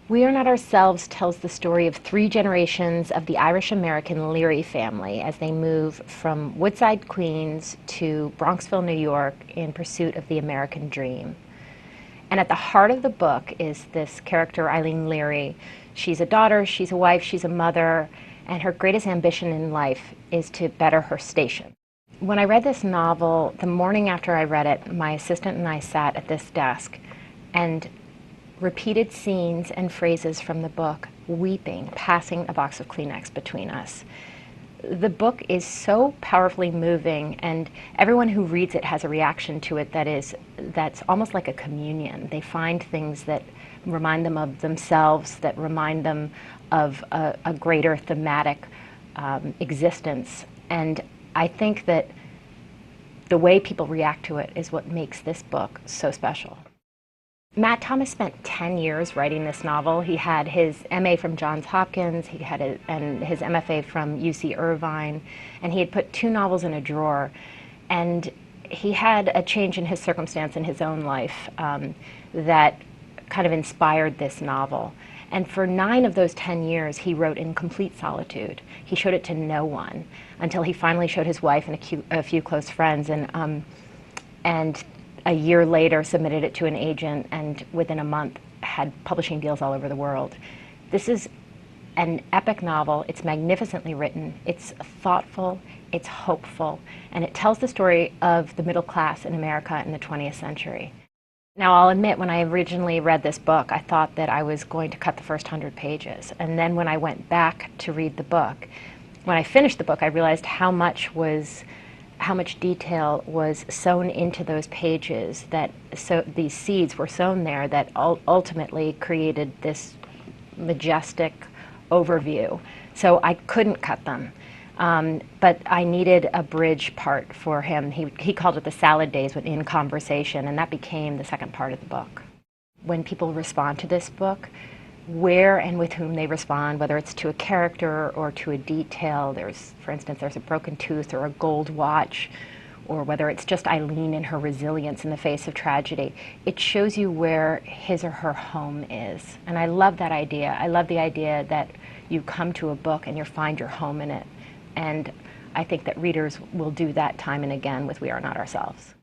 We Are Not Ourselves tells the story of three generations of the Irish-American Leary family as they move from Woodside, Queens to Bronxville, New York in pursuit of the American dream. And at the heart of the book is this character, Eileen Leary. She's a daughter, she's a wife, she's a mother, and her greatest ambition in life is to better her station. When I read this novel, the morning after I read it, my assistant and I sat at this desk and repeated scenes and phrases from the book, weeping, passing a box of Kleenex between us. The book is so powerfully moving, and everyone who reads it has a reaction to it that's almost like a communion. They find things that remind them of themselves, that remind them of a greater thematic existence. And I think that the way people react to it is what makes this book so special. Matt Thomas spent 10 years writing this novel. He had his MA from Johns Hopkins, and his MFA from UC Irvine, and he had put 2 novels in a drawer. And he had a change in his circumstance in his own life that kind of inspired this novel. And for 9 of those 10 years, he wrote in complete solitude. He showed it to no one until he finally showed his wife and a few close friends. And a year later submitted it to an agent, and within a month had publishing deals all over the world. This is an epic novel. It's magnificently written. It's thoughtful, it's hopeful, and it tells the story of the middle class in America in the 20th century. Now, I'll admit, when I originally read this book, I thought that I was going to cut the first 100 pages. And then when I went back to read the book, when I finished the book, I realized how much detail was sewn into those pages, these seeds were sown there that ultimately created this majestic overview. So I couldn't cut them. But I needed a bridge part for him. He called it the salad days in conversation, and that became the second part of the book. When people respond to this book, where and with whom they respond, whether it's to a character or to a detail, for instance, there's a broken tooth or a gold watch, or whether it's just Eileen and her resilience in the face of tragedy, it shows you where his or her home is. And I love that idea. I love the idea that you come to a book and you find your home in it. And I think that readers will do that time and again with We Are Not Ourselves.